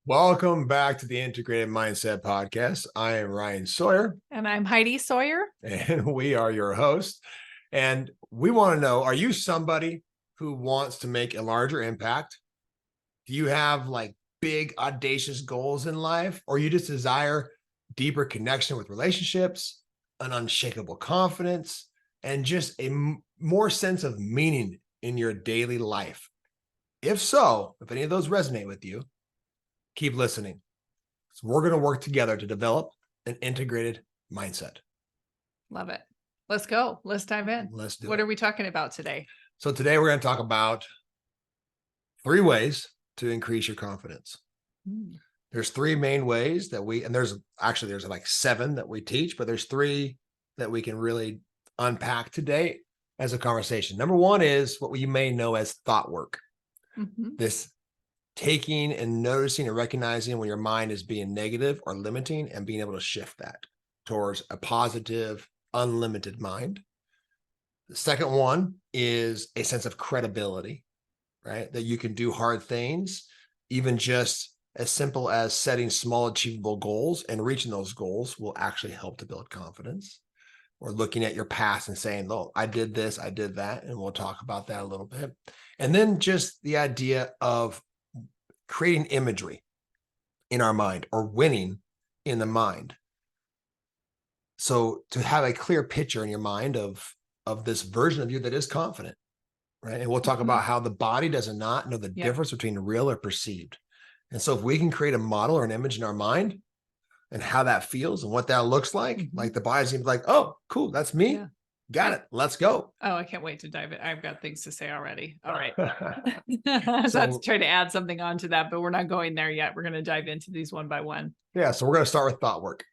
Welcome back to the Integrated Mindset Podcast. I am Ryan Sawyer. And I'm Heidi Sawyer. And we are your hosts. And we want to know, are you somebody who wants to make a larger impact? Do you have like big, audacious goals in life? Or you just desire deeper connection with relationships, an unshakable confidence, and just a more sense of meaning in your daily life? If so, if any of those resonate with you, keep listening. So we're going to work together to develop an integrated mindset. Love it. Let's go. Let's dive in. Let's do it. What are we talking about today? So today we're going to talk about 3 ways to increase your confidence. There's 3 main ways that there's like 7 that we teach, but there's 3 that we can really unpack today as a conversation. Number 1 is what you may know as thought work. This taking and noticing and recognizing when your mind is being negative or limiting and being able to shift that towards a positive, unlimited mind. The second one is a sense of credibility, right? That you can do hard things, even just as simple as setting small achievable goals, and reaching those goals will actually help to build confidence. Or looking at your past and saying, oh, I did this, I did that. And we'll talk about that a little bit. And then just the idea of creating imagery in our mind or winning in the mind. So to have a clear picture in your mind of this version of you that is confident, right? And we'll talk about how the body does not know the difference between real or perceived. And so if we can create a model or an image in our mind and how that feels and what that looks like the body seems like, oh, cool, that's me. Yeah. Got it. Let's go. Oh, I can't wait to dive in. I've got things to say already. All right. So let's try to add something onto that, but we're not going there yet. We're going to dive into these one by one. Yeah. So we're going to start with thought work,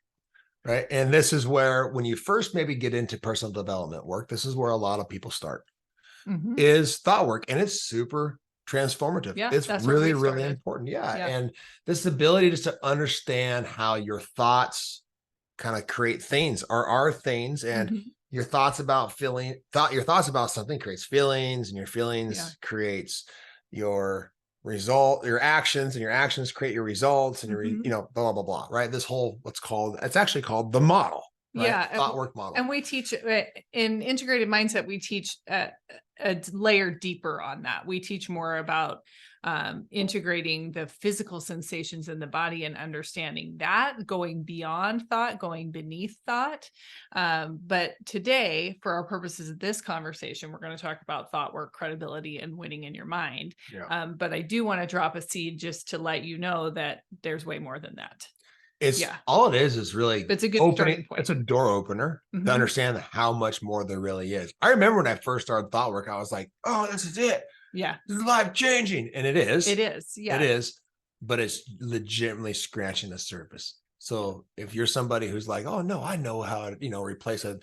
right? And this is where, when you first maybe get into personal development work, this is where a lot of people start, is thought work. And it's super transformative. Yeah, it's really, really important. Yeah. And this ability just to understand how your thoughts kind of create things or are things, and your thoughts about something creates feelings, and your feelings creates your result, your actions, and your actions create your results, and your, blah, blah, blah, right? This whole, it's actually called the model. Right? Yeah. Thought work model. And we teach in integrated mindset, we teach a layer deeper on that. We teach more about integrating the physical sensations in the body and understanding that, going beyond thought, going beneath thought. But today, for our purposes of this conversation, we're going to talk about thought work, credibility, and winning in your mind. Yeah. But I do want to drop a seed just to let you know that there's way more than that. All it is really, it's a good starting point. It's a door opener to understand how much more there really is. I remember when I first started thought work, I was like, oh, this is it. Yeah. This is life changing. And it is. It is. Yeah. It is. But it's legitimately scratching the surface. So if you're somebody who's like, oh no, I know how to, replace a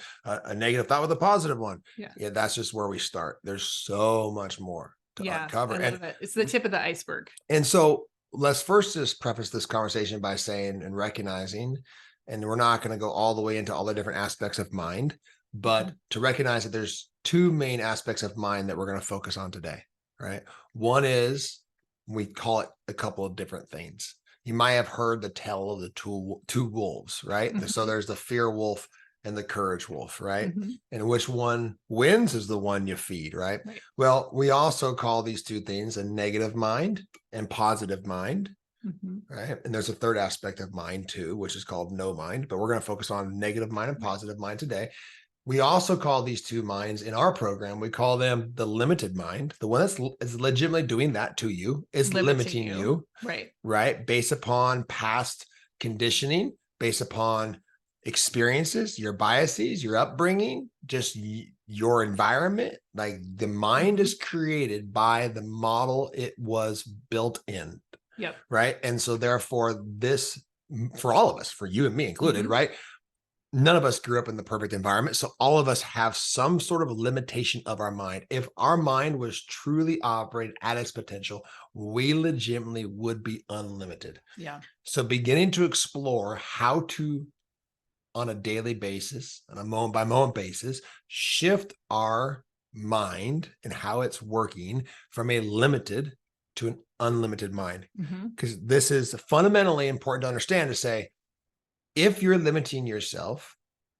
negative thought with a positive one. Yeah. That's just where we start. There's so much more to uncover. It's the tip of the iceberg. And so let's first just preface this conversation by saying and recognizing, and we're not going to go all the way into all the different aspects of mind, but to recognize that there's 2 main aspects of mind that we're going to focus on today, right? One is, we call it a couple of different things. You might have heard the tale of the two wolves, right? So there's the fear wolf and the courage wolf, right? And which one wins is the one you feed, right? Well, we also call these 2 things a negative mind and positive mind, right? And there's a third aspect of mind too, which is called no mind, but we're going to focus on negative mind and positive mind today. We also call these 2 minds in our program, we call them the limited mind. The one that's is legitimately doing that to you, is limiting you, right? Based upon past conditioning, based upon experiences, your biases, your upbringing, just your environment. Like the mind is created by the model it was built in. Yep. Right. And so therefore this, for all of us, for you and me included, right? None of us grew up in the perfect environment. So all of us have some sort of limitation of our mind. If our mind was truly operated at its potential, we legitimately would be unlimited. Yeah. So beginning to explore how to, on a daily basis, on a moment by moment basis, shift our mind and how it's working from a limited to an unlimited mind. Mhm. Because this is fundamentally important to understand, to say, if you're limiting yourself,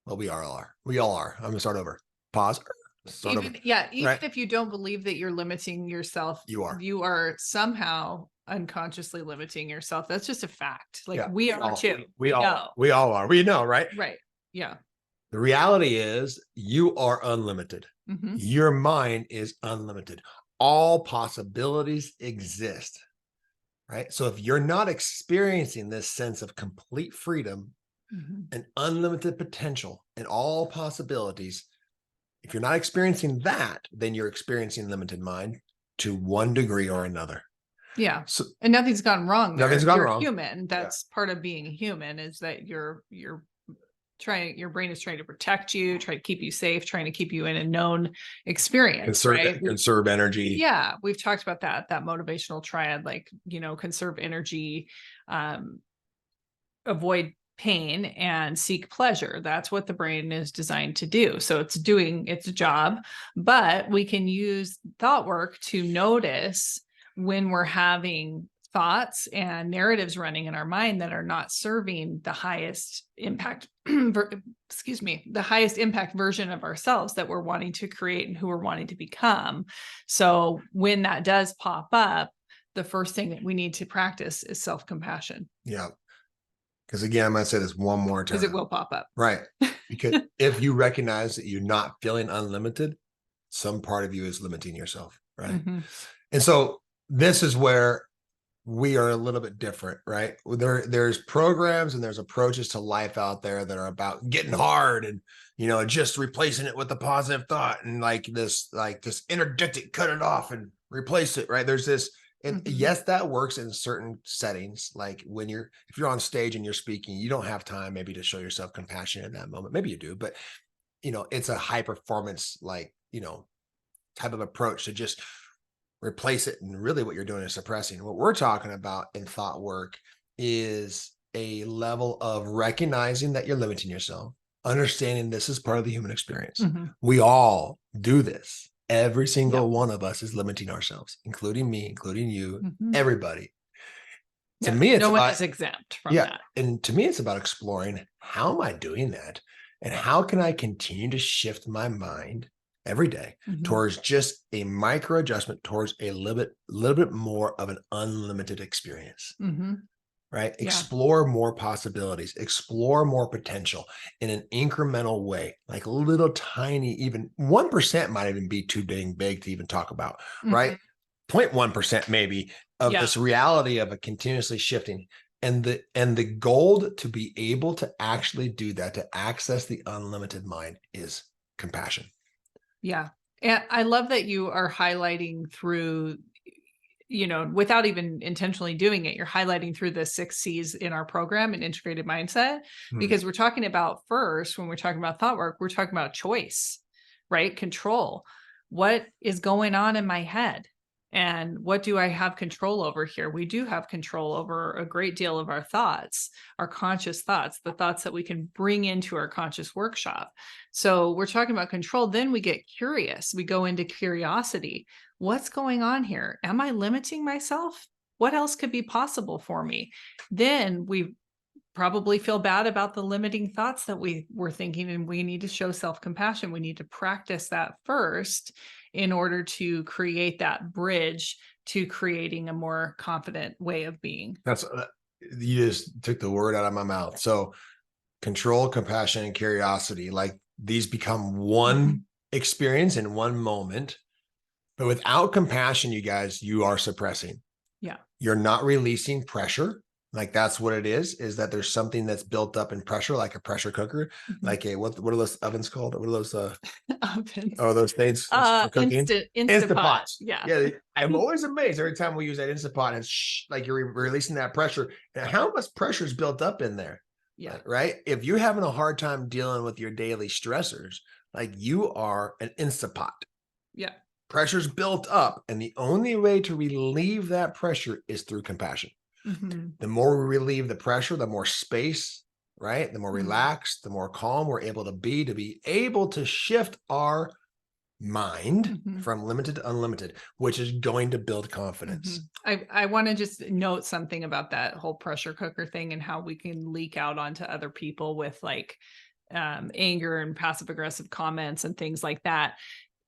well, we all are. We all are. I'm gonna start over. Pause. Start over. Even Right. if you don't believe that you're limiting yourself, You are. you are somehow unconsciously limiting yourself. That's just a fact. Like Yeah. we are too. We all know. we all are. We know, right? Right. Yeah. The reality is you are unlimited. Mhm. Your mind is unlimited. All possibilities exist, right? So if you're not experiencing this sense of complete freedom Mhm. and unlimited potential and all possibilities, if you're not experiencing that, then you're experiencing limited mind to one degree or another. Yeah. So And nothing's gone wrong there. nothing's gone You're wrong. human. That's part of being human, is that your brain is trying to protect you, try to keep you safe, trying to keep you in a known experience, right? Conserve energy. Yeah, we've talked about that motivational triad, like, conserve energy, avoid pain, and seek pleasure. That's what the brain is designed to do. So it's doing its job, but we can use thought work to notice when we're having thoughts and narratives running in our mind that are not serving the highest impact the highest impact version of ourselves that we're wanting to create and who we're wanting to become. So when that does pop up, the first thing that we need to practice is self-compassion. Yeah. Because again, I'm going to say this one more time. Because it will pop up. Right. Because if you recognize that you're not feeling unlimited, some part of you is limiting yourself. Right. Mm-hmm. And so this is where we are a little bit different, right? There's programs and there's approaches to life out there that are about getting hard and, just replacing it with a positive thought and like this interdictic, cut it off and replace it. Right. There's this. And yes, that works in certain settings. Like if you're on stage and you're speaking, you don't have time maybe to show yourself compassion in that moment. Maybe you do, but it's a high performance, type of approach to just replace it. And really what you're doing is suppressing. What we're talking about in thought work is a level of recognizing that you're limiting yourself, understanding this is part of the human experience. Mm-hmm. We all do this. Every single one of us is limiting ourselves, including me, including you, everybody. To me, it's no one is exempt from that. And to me, it's about exploring, how am I doing that? And how can I continue to shift my mind every day towards just a micro adjustment towards a little bit more of an unlimited experience. Right? Yeah. Explore more possibilities, explore more potential in an incremental way, like little tiny, even 1% might even be too big to even talk about, right? 0.1% maybe of this reality of a continuously shifting. And the goal to be able to actually do that, to access the unlimited mind, is compassion. Yeah. And I love that you are highlighting through, without even intentionally doing it, you're highlighting through the 6 C's in our program, an integrated mindset, because we're talking about, first, when we're talking about thought work, we're talking about choice, right? Control. What is going on in my head? And what do I have control over here? We do have control over a great deal of our thoughts, our conscious thoughts, the thoughts that we can bring into our conscious workshop. So we're talking about control. Then we get curious. We go into curiosity. What's going on here? Am I limiting myself? What else could be possible for me? Then we probably feel bad about the limiting thoughts that we were thinking, and we need to show self-compassion. We need to practice that first in order to create that bridge to creating a more confident way of being. You just took the word out of my mouth. So control, compassion, and curiosity, like these become one experience in one moment. But without compassion, you guys, you are suppressing. Yeah. You're not releasing pressure. Like that's what it is that there's something that's built up in pressure, like a pressure cooker, like what are those ovens called? What are those ovens? Oh, those things for cooking? Instapot. Yeah. I'm always amazed every time we use that Instapot, and like you're releasing that pressure. And how much pressure is built up in there? Yeah. Right. If you're having a hard time dealing with your daily stressors, like you are an Instapot. Yeah. Pressure's built up, and the only way to relieve that pressure is through compassion. The more we relieve the pressure, the more space, right? The more relaxed, the more calm we're able to be able to shift our mind Mhm. from limited to unlimited, which is going to build confidence. I want to just note something about that whole pressure cooker thing and how we can leak out onto other people with like anger and passive aggressive comments and things like that.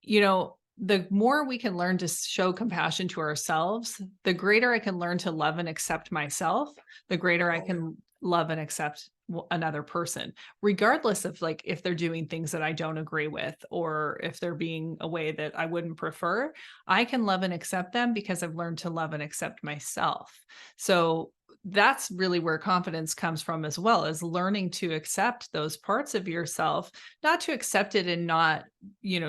You know, the more we can learn to show compassion to ourselves, the greater I can learn to love and accept myself, the greater I can love and accept another person, regardless of like if they're doing things that I don't agree with or if they're being a way that I wouldn't prefer. I can love and accept them because I've learned to love and accept myself. So that's really where confidence comes from as well, as learning to accept those parts of yourself, not to accept it and not,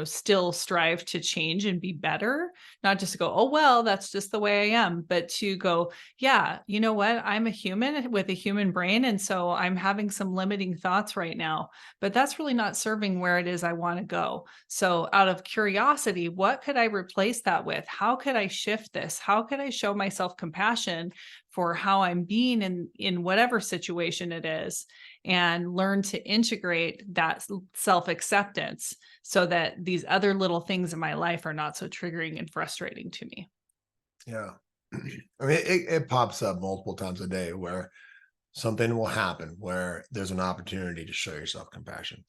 still strive to change and be better, not just to go, oh, well, that's just the way I am, but to go, yeah, you know what? I'm a human with a human brain. And so I'm having some limiting thoughts right now, but that's really not serving where it is I want to go. So out of curiosity, what could I replace that with? How could I shift this? How could I show myself compassion for how I'm being in whatever situation it is, and learn to integrate that self-acceptance so that these other little things in my life are not so triggering and frustrating to me. Yeah. I mean, it pops up multiple times a day where something will happen where there's an opportunity to show yourself compassion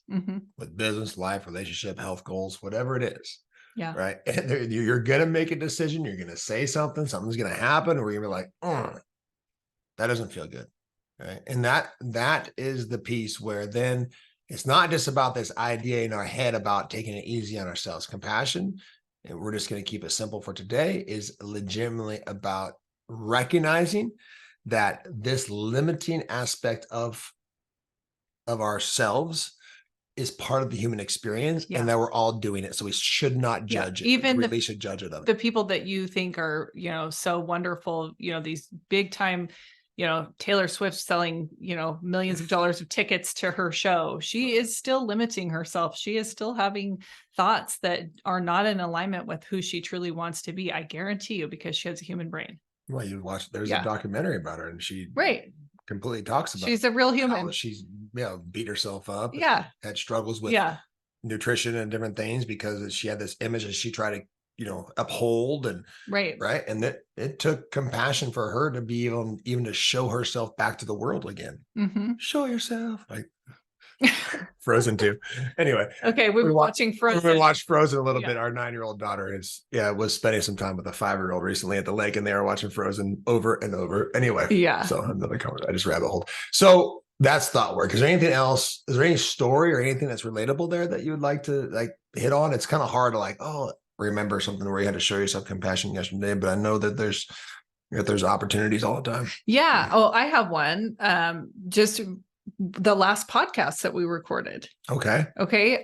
with business, life, relationship, health goals, whatever it is. Yeah. Right. And you're going to make a decision. You're going to say something, something's going to happen, or you're like, that doesn't feel good. Right. And that is the piece where then it's not just about this idea in our head about taking it easy on ourselves. Compassion, and we're just going to keep it simple for today, is legitimately about recognizing that this limiting aspect of ourselves is part of the human experience, Yeah. and that we're all doing it. So we should not Yeah. judge it. Even We the really should judge it of it. the people that you think are, so wonderful, these big time, Taylor Swift selling, millions of dollars of tickets to her show. She is still limiting herself. She is still having thoughts that are not in alignment with who she truly wants to be. I guarantee you, because she has a human brain. Well, you watch, there's a Yeah. documentary about her, and she Right. completely talks about She's a real how human. she's, beat herself up, Yeah. had struggles with Yeah. nutrition and different things because she had this image that she tried to, uphold, and Right. right. And that it took compassion for her to be even to show herself back to the world again. Show yourself, like Frozen 2. Anyway, Okay, we've been watching we Frozen. watched Frozen a little Yeah. bit. Our 9-year-old daughter was spending some time with a 5-year-old recently at the lake, and they were watching Frozen over and over. Anyway, Yeah. so another comment. I just rabbit hole. So that's thought work. Is there anything else? Is there any story or anything that's relatable there that you would like to hit on? It's kind of hard to remember something where you had to show yourself compassion yesterday, but I know that there's opportunities all the time. Yeah. Oh, I have one. Just the last podcast that we recorded. Okay.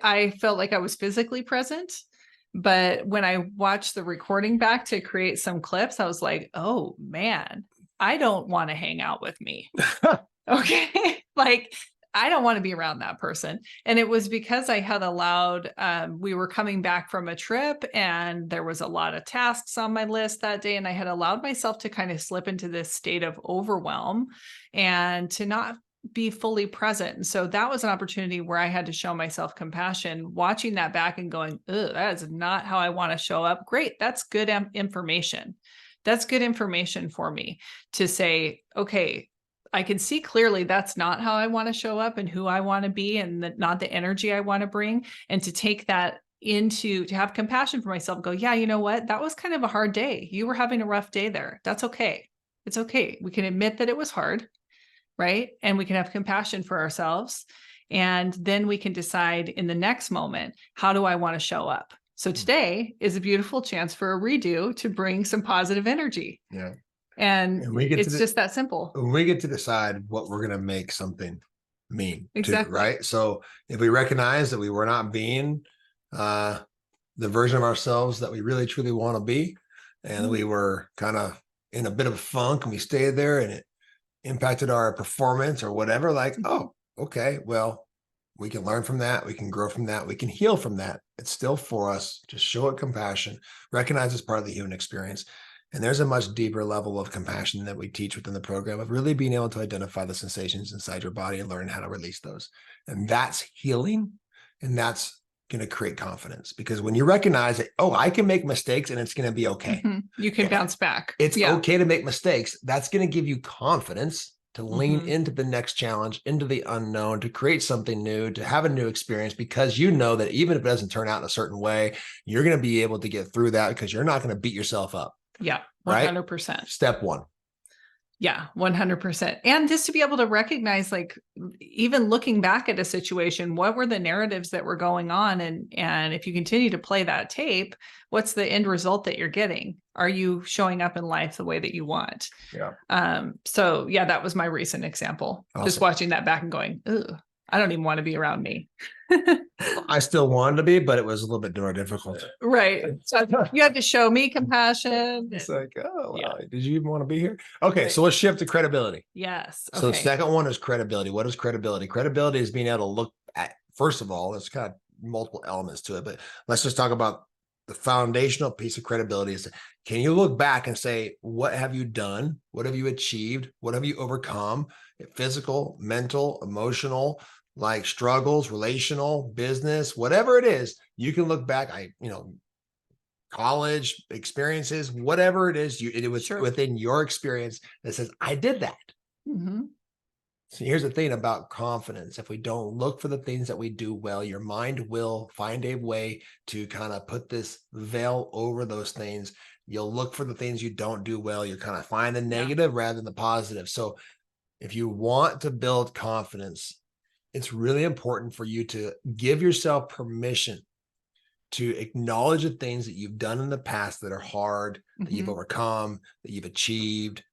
I felt like I was physically present, but when I watched the recording back to create some clips, I was like, oh man, I don't want to hang out with me. Okay. I don't want to be around that person. And it was because I had allowed, we were coming back from a trip and there was a lot of tasks on my list that day. And I had allowed myself to kind of slip into this state of overwhelm and to not be fully present. And so that was an opportunity where I had to show myself compassion, watching that back and going, that is not how I want to show up. Great. That's good information. That's good information for me to say, okay, I can see clearly that's not how I want to show up and who I want to be, and not the energy I want to bring. And to take that to have compassion for myself, go, yeah, you know what? That was kind of a hard day. You were having a rough day there. That's okay. It's okay. We can admit that it was hard, right? And we can have compassion for ourselves. And then we can decide in the next moment, how do I want to show up? So today is a beautiful chance for a redo to bring some positive energy. Yeah. And it's just that simple. We get to decide what we're going to make something mean. Exactly. Too, right. So if we recognize that we were not being the version of ourselves that we really truly want to be, and we were kind of in a bit of a funk and we stayed there and it impacted our performance or whatever, oh, okay, well, we can learn from that. We can grow from that. We can heal from that. It's still for us to show it compassion, recognize it's part of the human experience. And there's a much deeper level of compassion that we teach within the program of really being able to identify the sensations inside your body and learn how to release those. And that's healing. And that's going to create confidence, because when you recognize that, oh, I can make mistakes and it's going to be okay. You can bounce back. It's okay to make mistakes. That's going to give you confidence to lean into the next challenge, into the unknown, to create something new, to have a new experience, because you know that even if it doesn't turn out in a certain way, you're going to be able to get through that because you're not going to beat yourself up. Yeah, 100%. Right? Step one. Yeah, 100%. And just to be able to recognize, like, even looking back at a situation, what were the narratives that were going on? And if you continue to play that tape, what's the end result that you're getting? Are you showing up in life the way that you want? Yeah. So yeah, that was my recent example. Awesome. Just watching that back and going, ooh, I don't even want to be around me. I still wanted to be, but it was a little bit more difficult. Right. So you had to show me compassion. It's like, oh, well, did you even want to be here? Okay. Right. So let's shift to credibility. Yes. Okay. So the second one is credibility. What is credibility? Credibility is being able to look at, first of all, there's kind of multiple elements to it, but let's just talk about the foundational piece of credibility is, can you look back and say, what have you done? What have you achieved? What have you overcome? Physical, mental, emotional, like struggles, relational, business, whatever it is, you can look back, college experiences, whatever it is, it was within your experience that says, I did that. So here's the thing about confidence. If we don't look for the things that we do well, your mind will find a way to kind of put this veil over those things. You'll look for the things you don't do well. You kind of find the negative rather than the positive. So if you want to build confidence, it's really important for you to give yourself permission to acknowledge the things that you've done in the past that are hard, that you've overcome, that you've achieved.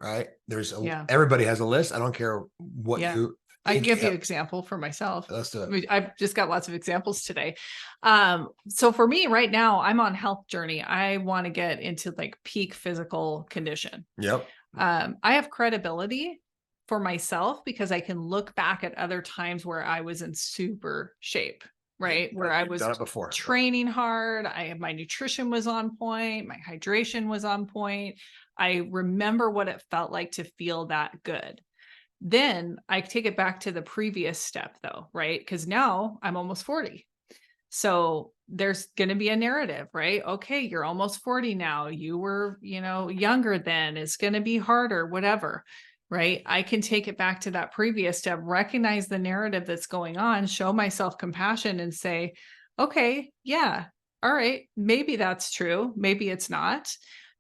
Right? There's everybody has a list. I don't care what you. I can give you an example for myself. Let's do it. I mean, I've just got lots of examples today. So for me right now, I'm on health journey. I want to get into like peak physical condition. Yep. I have credibility for myself because I can look back at other times where I was in super shape. Right. Where I was training hard. My nutrition was on point. My hydration was on point. I remember what it felt like to feel that good. Then I take it back to the previous step though, right? Because now I'm almost 40. So there's going to be a narrative, right? Okay, you're almost 40 now. You were, younger then. It's going to be harder, whatever. Right? I can take it back to that previous step, recognize the narrative that's going on, show myself compassion and say, okay, yeah, all right, maybe that's true. Maybe it's not.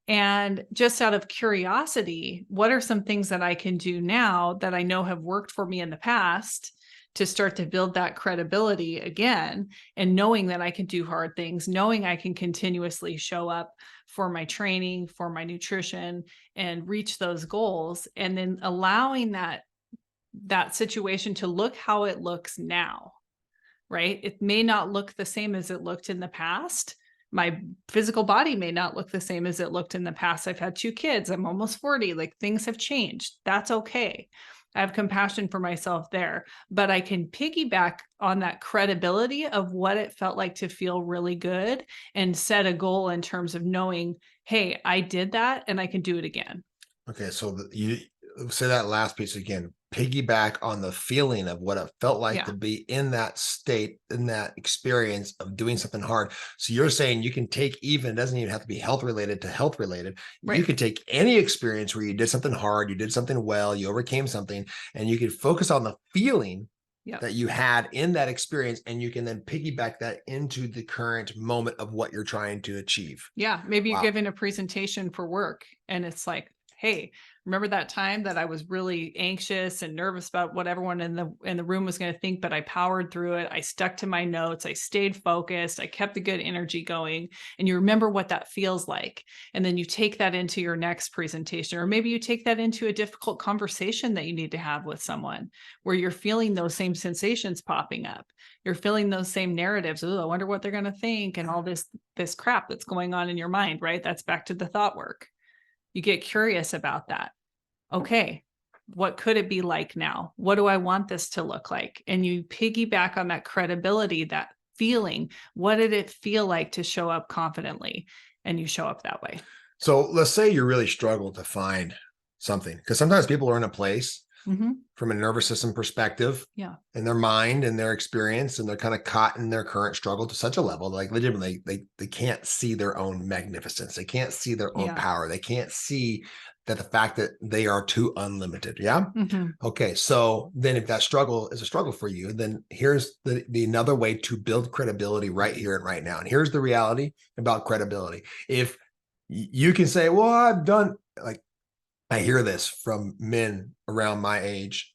And just out of curiosity, what are some things that I can do now that I know have worked for me in the past to start to build that credibility again? And knowing that I can do hard things, knowing I can continuously show up for my training, for my nutrition, and reach those goals. And then allowing that situation to look how it looks now, right? It may not look the same as it looked in the past. My physical body may not look the same as it looked in the past. I've had 2 kids. I'm almost 40. Like, things have changed. That's okay. I have compassion for myself there, but I can piggyback on that credibility of what it felt like to feel really good and set a goal in terms of knowing, hey, I did that and I can do it again. Okay. So you say that last piece again, piggyback on the feeling of what it felt like to be in that state, in that experience of doing something hard. So you're saying you can take, even, it doesn't even have to be health related to health related. Right. You could take any experience where you did something hard, you did something well, you overcame something, and you could focus on the feeling that you had in that experience. And you can then piggyback that into the current moment of what you're trying to achieve. Yeah. Maybe you're giving a presentation for work and it's like, hey, remember that time that I was really anxious and nervous about what everyone in the room was going to think, but I powered through it. I stuck to my notes. I stayed focused. I kept the good energy going. And you remember what that feels like. And then you take that into your next presentation, or maybe you take that into a difficult conversation that you need to have with someone where you're feeling those same sensations popping up. You're feeling those same narratives. Oh, I wonder what they're going to think, and all this crap that's going on in your mind, right? That's back to the thought work. You get curious about that. Okay, what could it be like now? What do I want this to look like? And you piggyback on that credibility, that feeling. What did it feel like to show up confidently? And you show up that way. So let's say you really struggle to find something, because sometimes people are in a place from a nervous system perspective, Yeah. and their mind and their experience, and they're kind of caught in their current struggle to such a level, like legitimately, they can't see their own magnificence. They can't see their own Yeah. power. They can't see that the fact that they are too unlimited. Yeah. Mhm. Okay. So then if that struggle is a struggle for you, then here's the another way to build credibility right here and right now. And here's the reality about credibility. If you can say, well, I've done, like, I hear this from men around my age,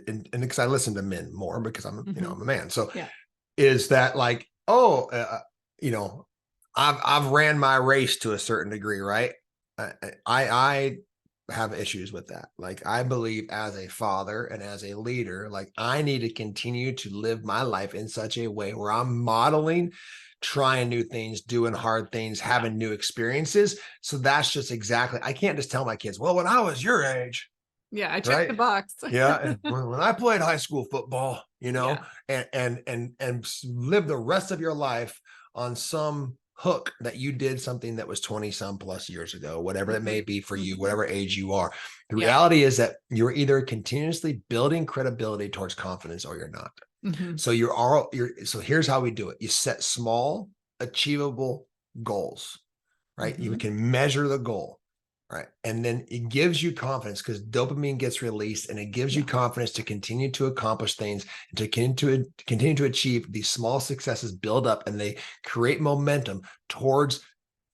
and because I listen to men more because I'm, I'm a man. So Yeah. is that like, oh, you know, I've ran my race to a certain degree, right? I have issues with that. Like, I believe as a father and as a leader, like, I need to continue to live my life in such a way where I'm modeling, trying new things, doing hard things, Yeah. having new experiences. So that's just exactly, I can't just tell my kids, well, when I was your age, Yeah. I checked right? the box. Yeah, and when I played high school football, Yeah. and live the rest of your life on some hook that you did something that was 20 some plus years ago, whatever it may be for you, whatever age you are. The Yeah. reality is that you're either continuously building credibility towards confidence or you're not. So so here's how we do it. You set small, achievable goals, right? You can measure the goal. Right. And then it gives you confidence because dopamine gets released, and it gives you Yeah. confidence to continue to accomplish things and to continue to achieve these small successes, build up, and they create momentum towards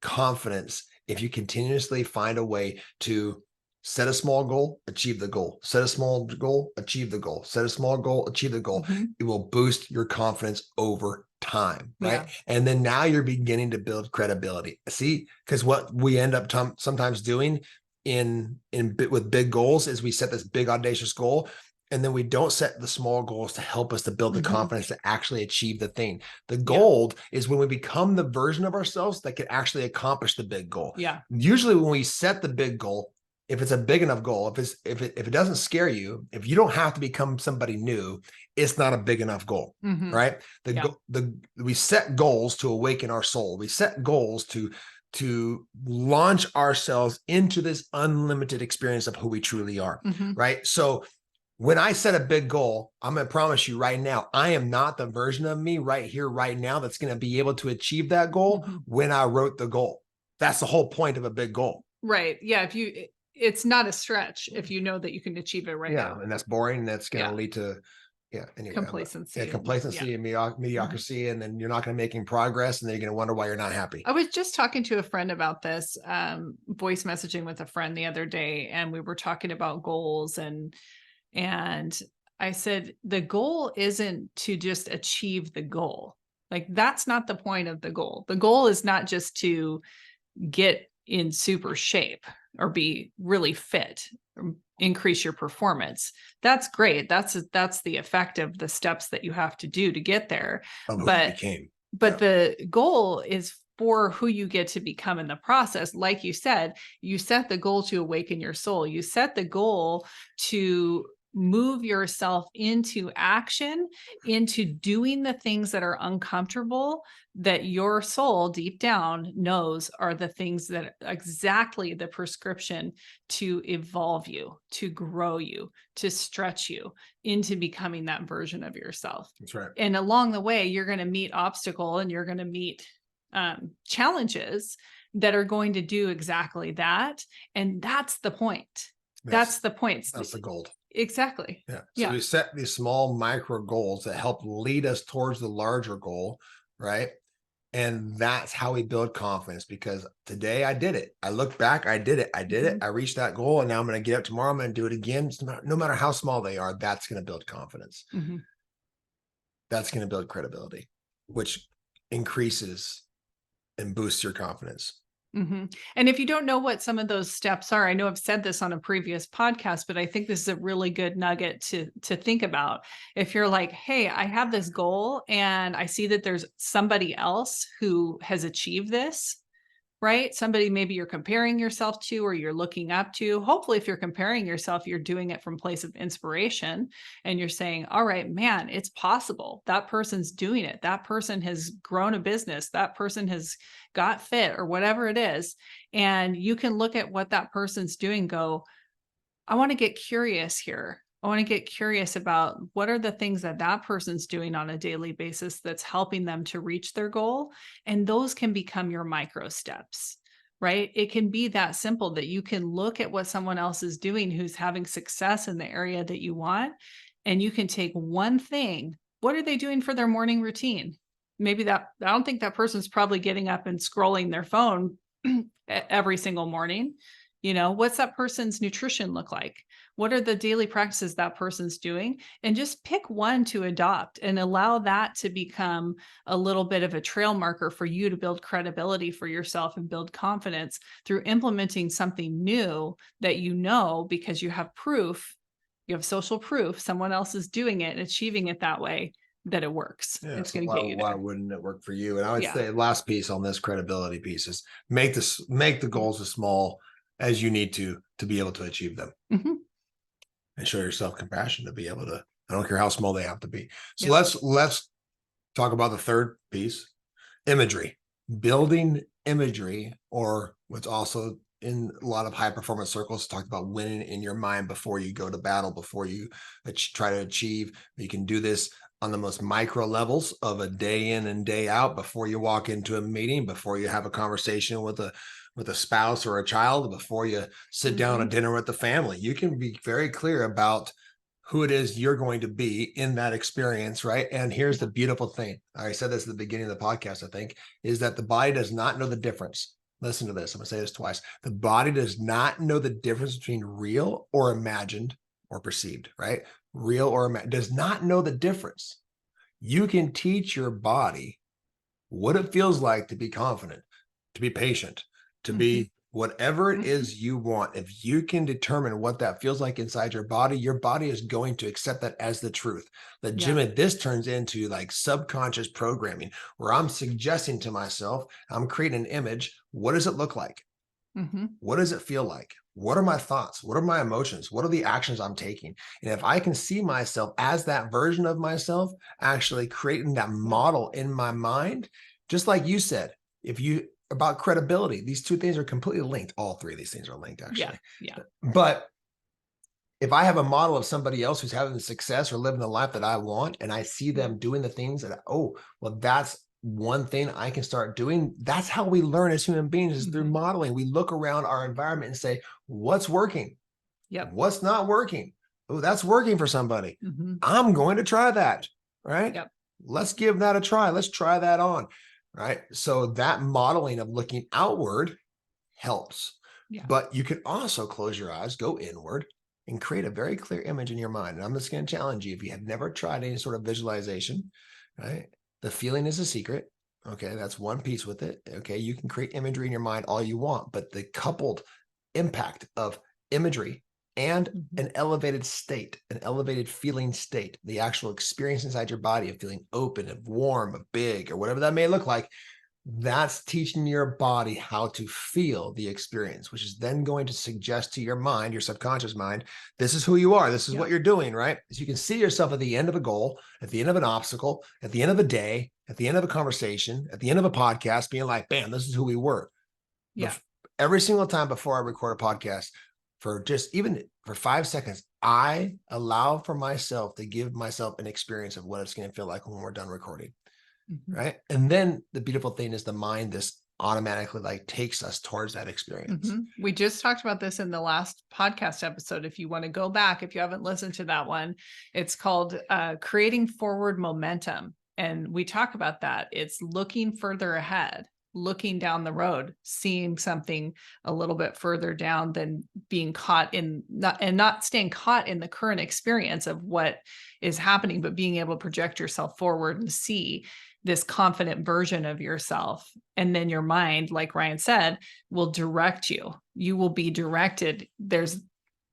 confidence. If you continuously find a way to set a small goal, achieve the goal, set a small goal, achieve the goal, set a small goal, achieve the goal, it will boost your confidence over time, right? Yeah. And then now you're beginning to build credibility. See, because what we end up sometimes doing with big goals is we set this big audacious goal, and then we don't set the small goals to help us to build the confidence to actually achieve the thing. The gold is when we become the version of ourselves that can actually accomplish the big goal. Yeah. Usually when we set the big goal, if it's a big enough goal, if it doesn't scare you, if you don't have to become somebody new, it's not a big enough goal, right? We set goals to awaken our soul. We set goals to launch ourselves into this unlimited experience of who we truly are, right? So when I set a big goal, I'm going to promise you right now, I am not the version of me right here, right now, that's going to be able to achieve that goal when I wrote the goal. That's the whole point of a big goal. Right. Yeah. It's not a stretch if you know that you can achieve it right now. And that's boring. That's going to lead to, anyway, Complacency. complacency and mediocrity, and then you're not going to make any progress, and then you're going to wonder why you're not happy. I was just talking to a friend about this, voice messaging with a friend the other day, and we were talking about goals, and I said, the goal isn't to just achieve the goal. Like, that's not the point of the goal. The goal is not just to get in super shape or be really fit, or increase your performance. That's great. That's the effect of the steps that you have to do to get there. But the goal is for who you get to become in the process. Like you said, you set the goal to awaken your soul. You set the goal to move yourself into action, into doing the things that are uncomfortable, that your soul deep down knows are the things that are exactly the prescription to evolve you, to grow you, to stretch you into becoming that version of yourself. That's right. And along the way, you're going to meet obstacle, and you're going to meet challenges that are going to do exactly that. And that's the point. That's the point. That's the gold. Exactly. So we set these small micro goals that help lead us towards the larger goal, right? And that's how we build confidence, because today I did it. I look back, I did it. I reached that goal, and now I'm going to get up tomorrow. I'm going to do it again. No matter how small they are, that's going to build confidence. That's going to build credibility, which increases and boosts your confidence. And if you don't know what some of those steps are, I know I've said this on a previous podcast, but I think this is a really good nugget to think about. If you're like, hey, I have this goal and I see that there's somebody else who has achieved this, right? Somebody maybe you're comparing yourself to, or you're looking up to. Hopefully, if you're comparing yourself, you're doing it from a place of inspiration, and you're saying, all right, man, it's possible. That person's doing it. That person has grown a business. That person has got fit, or whatever it is. And you can look at what that person's doing, go, I want to get curious here. I want to get curious about what are the things that that person's doing on a daily basis that's helping them to reach their goal. And those can become your micro steps, right? It can be that simple that you can look at what someone else is doing who's having success in the area that you want. And you can take one thing. What are they doing for their morning routine? Maybe I don't think that person's probably getting up and scrolling their phone every single morning. What's that person's nutrition look like? What are the daily practices that person's doing? And just pick one to adopt and allow that to become a little bit of a trail marker for you to build credibility for yourself and build confidence through implementing something new that because you have proof, you have social proof, someone else is doing it and achieving it that way, that it works. Yeah, It's so going to get you why there. wouldn't it work for you? And I would Yeah. say last piece on this credibility piece is make the goals as small as you need to be able to achieve them. Mhm. And show yourself compassion to be able to, I don't care how small they have to be. So Yep. let's talk about the third piece, imagery, building imagery, or what's also in a lot of high performance circles talked about winning in your mind before you go to battle, before you try to achieve. You can do this on the most micro levels of a day in and day out, before you walk into a meeting, before you have a conversation with a spouse or a child, before you sit down at dinner with the family. You can be very clear about who it is you're going to be in that experience, right? And here's the beautiful thing. I said this at the beginning of the podcast, I think, is that the body does not know the difference. Listen to this. I'm going to say this twice. The body does not know the difference between real or imagined or perceived, right? Real or does not know the difference. You can teach your body what it feels like to be confident, to be patient, to be whatever it is you want. If you can determine what that feels like inside your body is going to accept that as the truth. Legitimate, this turns into like subconscious programming where I'm suggesting to myself, I'm creating an image. What does it look like? What does it feel like? What are my thoughts? What are my emotions? What are the actions I'm taking? And if I can see myself as that version of myself, actually creating that model in my mind, just like you said, about credibility, these two things are completely linked. All three of these things are linked, actually. Yeah. But if I have a model of somebody else who's having success or living the life that I want, and I see them doing the things that, that's one thing I can start doing. That's how we learn as human beings, is through modeling. We look around our environment and say, what's working? What's not working? Oh, that's working for somebody. I'm going to try that, right? Let's give that a try. Let's try that on, right? So that modeling of looking outward helps. But you can also close your eyes, go inward, and create a very clear image in your mind. And I'm just going to challenge you, if you have never tried any sort of visualization, right? The feeling is a secret. Okay, that's one piece with it. Okay, you can create imagery in your mind all you want, but the coupled impact of imagery and an elevated state, an elevated feeling state, the actual experience inside your body of feeling open, of warm, of big, or whatever that may look like, that's teaching your body how to feel the experience, which is then going to suggest to your mind, your subconscious mind, this is who you are. This is what you're doing, right? So you can see yourself at the end of a goal, at the end of an obstacle, at the end of a day, at the end of a conversation, at the end of a podcast, being like, bam, this is who we were. Every single time before I record a podcast, for just even for 5 seconds, I allow for myself to give myself an experience of what it's going to feel like when we're done recording. Right. And then the beautiful thing is the mind, this automatically like takes us towards that experience. We just talked about this in the last podcast episode. If you want to go back, if you haven't listened to that one, it's called Creating Forward Momentum. And we talk about that. It's looking further ahead, looking down the road, seeing something a little bit further down than being caught in not staying caught in the current experience of what is happening, but being able to project yourself forward and see this confident version of yourself. And then your mind, like Ryan said, will direct you. You will be directed. There's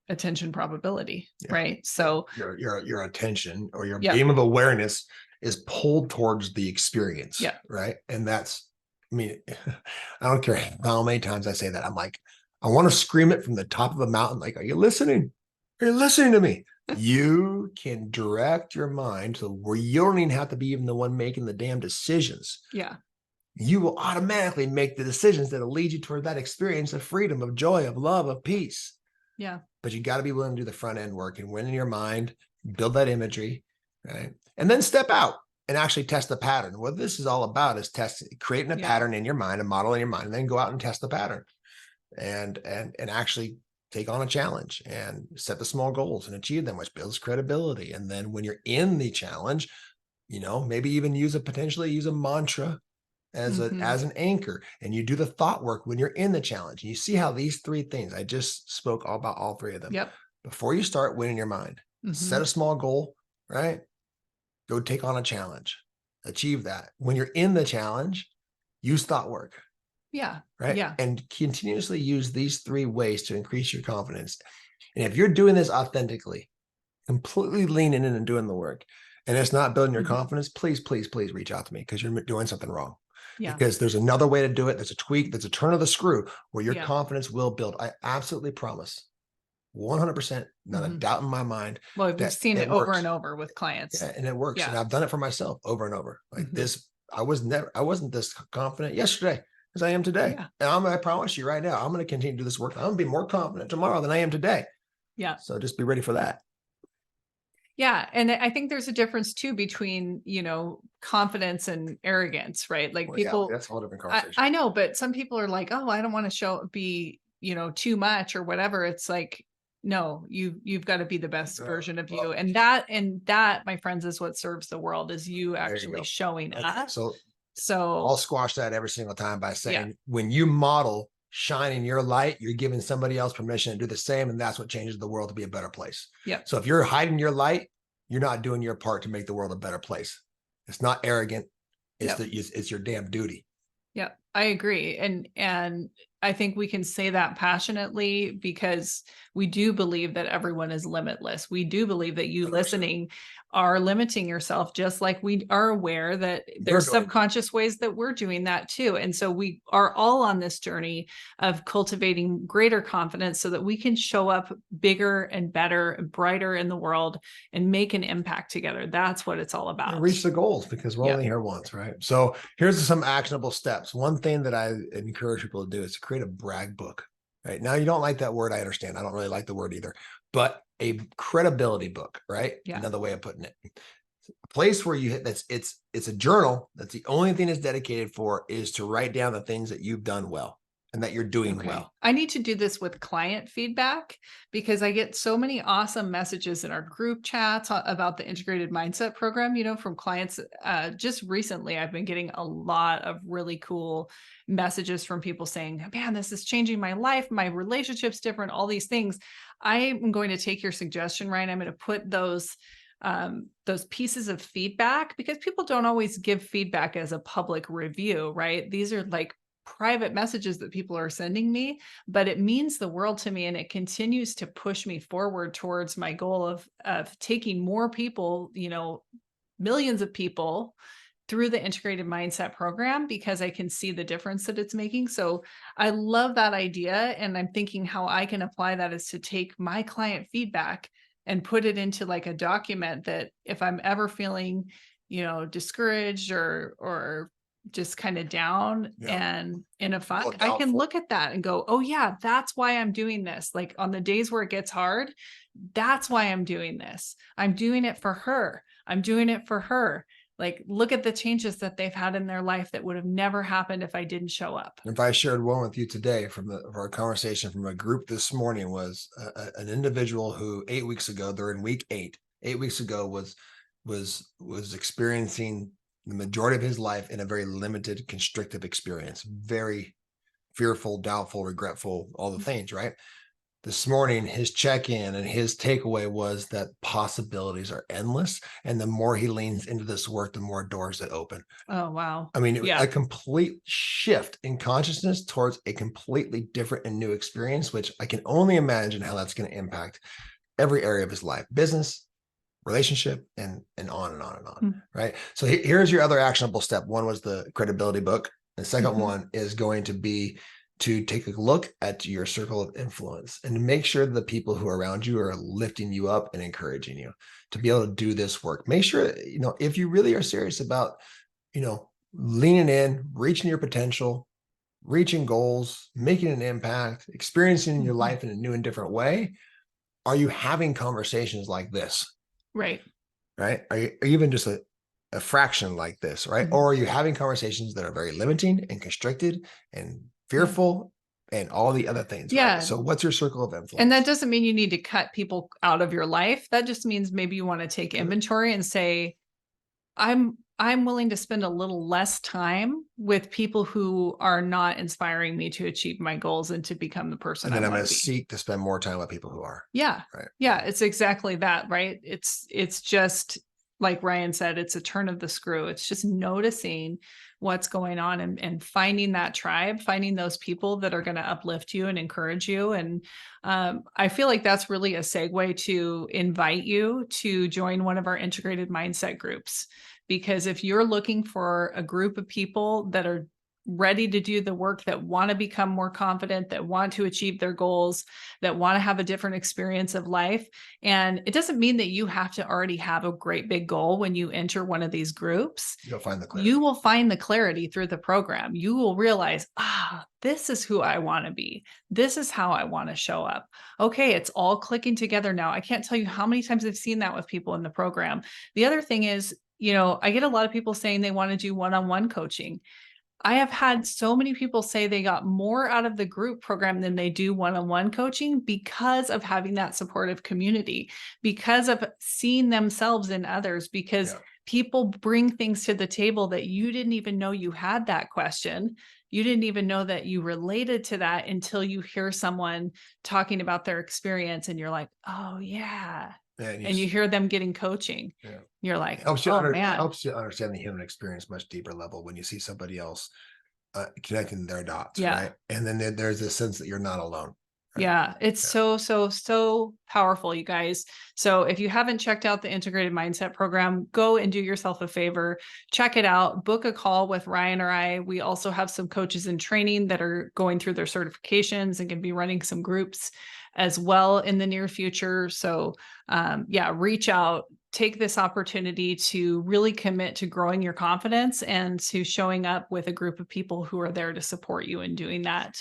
attention probability, right? So your attention or your beam of awareness is pulled towards the experience, right? And that's, I mean, I don't care how many times I say that. I'm like, I want to scream it from the top of a mountain. Like, are you listening? Are you listening to me? You can direct your mind to where you don't even have to be even the one making the damn decisions. You will automatically make the decisions that'll lead you toward that experience of freedom, of joy, of love, of peace. but you got to be willing to do the front end work and win in your mind, build that imagery, right? And then step out and actually test the pattern. What this is all about is creating a pattern in your mind, a model in your mind, and then go out and test the pattern and actually take on a challenge and set the small goals and achieve them, which builds credibility. And then when you're in the challenge, maybe even potentially use a mantra as an anchor, and you do the thought work when you're in the challenge. And you see how these three things, I just spoke all about all three of them. Yep. Before you start, winning your mind, set a small goal, right? Go take on a challenge, achieve that. When you're in the challenge, use thought work. Yeah. Right. Yeah. And continuously use these three ways to increase your confidence. And if you're doing this authentically, completely leaning in and doing the work, and it's not building your confidence, please, please, please reach out to me, because you're doing something wrong. Yeah. Because there's another way to do it. There's a tweak, there's a turn of the screw where your confidence will build. I absolutely promise. 100%, not a doubt in my mind. Well, we've seen it over and over with clients. Yeah, and it works. And I've done it for myself over and over. Like this, I wasn't this confident yesterday as I am today. Yeah. And I promise you right now, I'm going to continue to do this work. I'm going to be more confident tomorrow than I am today. Yeah. So just be ready for that. Yeah. And I think there's a difference too between, confidence and arrogance, right? Like people, that's a whole different conversation. I know, but some people are like, oh, I don't want to be too much or whatever. It's like, no, you've got to be the best version of you. And that, my friends, is what serves the world, is you actually showing up. So I'll squash that every single time by saying, when you model shine in your light, you're giving somebody else permission to do the same. And that's what changes the world to be a better place. Yeah. So if you're hiding your light, you're not doing your part to make the world a better place. It's not arrogant. It's your damn duty. Yeah, I agree. And I think we can say that passionately because we do believe that everyone is limitless. We do believe that you 100%. Listening are limiting yourself, just like we are aware that there's subconscious ways that we're doing that too. And so we are all on this journey of cultivating greater confidence so that we can show up bigger and better and brighter in the world and make an impact together. That's what it's all about. And reach the goals, because we're only here once, right? So here's some actionable steps. One thing that I encourage people to do is to create a brag book. Right now, you don't like that word. I understand. I don't really like the word either, but a credibility book, right? Yeah. Another way of putting it. A place where it's a journal. That's the only thing it's dedicated for, is to write down the things that you've done well and that you're doing well. I need to do this with client feedback, because I get so many awesome messages in our group chats about the integrated mindset program, from clients. Just recently, I've been getting a lot of really cool messages from people saying, man, this is changing my life. My relationship's different, all these things. I am going to take your suggestion, Ryan. I'm going to put those pieces of feedback, because people don't always give feedback as a public review, right? These are like private messages that people are sending me, but it means the world to me. And it continues to push me forward towards my goal of taking more people, millions of people through the integrated mindset program, because I can see the difference that it's making. So I love that idea. And I'm thinking how I can apply that is to take my client feedback and put it into like a document that if I'm ever feeling, discouraged or just kind of down and in a funk, I can look at that and go, oh yeah, that's why I'm doing this. Like on the days where it gets hard, that's why I'm doing this. I'm doing it for her. I'm doing it for her. Like, look at the changes that they've had in their life that would have never happened if I didn't show up. If I shared one with you today from our conversation from a group this morning, was an individual who 8 weeks ago, they're in week 8, 8 weeks ago, was experiencing the majority of his life in a very limited, constrictive experience, very fearful, doubtful, regretful, all the things, right? This morning, his check-in and his takeaway was that possibilities are endless. And the more he leans into this work, the more doors that open. Oh, wow. I mean, a complete shift in consciousness towards a completely different and new experience, which I can only imagine how that's going to impact every area of his life, business, relationship, and on and on and on, right? So here's your other actionable step. One was the credibility book. The second one is going to be to take a look at your circle of influence and make sure the people who are around you are lifting you up and encouraging you to be able to do this work. Make sure, if you really are serious about, leaning in, reaching your potential, reaching goals, making an impact, experiencing your life in a new and different way, are you having conversations like this? Right. Right? Are you even just a fraction like this, right? Mhm. Or are you having conversations that are very limiting and constricted and Yeah. fearful and all the other things, right? Yeah. So what's your circle of And influence? that doesn't mean you need to cut people out of your life. That just means maybe you want to take inventory and say, I'm willing to spend a little less time with people who are not inspiring me to achieve my goals and to become the person And I then I'm want going to to be. seek to spend more time with people who are, Yeah. right? Yeah, it's exactly that, right? It's just like Ryan said, it's a turn of the screw. It's just noticing what's going on and finding that tribe, finding those people that are going to uplift you and encourage you. And I feel like that's really a segue to invite you to join one of our integrated mindset groups. Because if you're looking for a group of people that are ready to do the work, that want to become more confident, that want to achieve their goals, that want to have a different experience of life. And it doesn't mean that you have to already have a great big goal when you enter one of these groups. You'll find the clarity. You will find the clarity through the program. You will realize, this is who I want to be. This is how I want to show up. Okay, it's all clicking together now. I can't tell you how many times I've seen that with people in the program. The other thing is, I get a lot of people saying they want to do one-on-one coaching. I have had so many people say they got more out of the group program than they do one-on-one coaching because of having that supportive community, because of seeing themselves in others, because people bring things to the table that you didn't even know you had that question. You didn't even know that you related to that until you hear someone talking about their experience and you're like, oh yeah. And you hear them getting coaching. Yeah. You're like, Helps you oh man. helps you understand the human experience much deeper level when you see somebody else connecting their dots, Yeah. right? And then there's this sense that you're not alone. Right? Yeah, it's Yeah. so powerful, you guys. So if you haven't checked out the integrated mindset program, go and do yourself a favor, check it out, book a call with Ryan or I. We also have some coaches in training that are going through their certifications and can be running some groups as well in the near future. So reach out, take this opportunity to really commit to growing your confidence and to showing up with a group of people who are there to support you in doing that.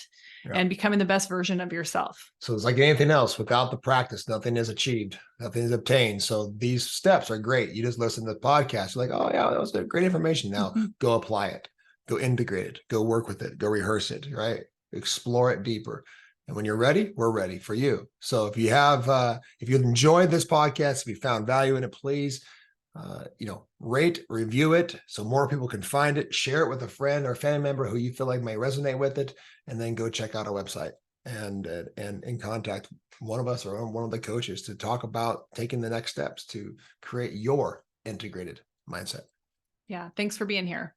And becoming the best version of yourself. So it's like anything else. Without the practice, nothing is achieved, nothing is obtained. So these steps are great. You just listen to the podcast. You're like, oh yeah, that was great information. Now go apply it, go integrate it, go work with it, go rehearse it, right? Explore it deeper. And when you're ready, we're ready for you. So if you enjoyed this podcast, if you found value in it, please rate, review it so more people can find it, share it with a friend or family member who you feel like may resonate with it, and then go check out our website and contact one of us or one of the coaches to talk about taking the next steps to create your integrated mindset. Yeah. Thanks for being here.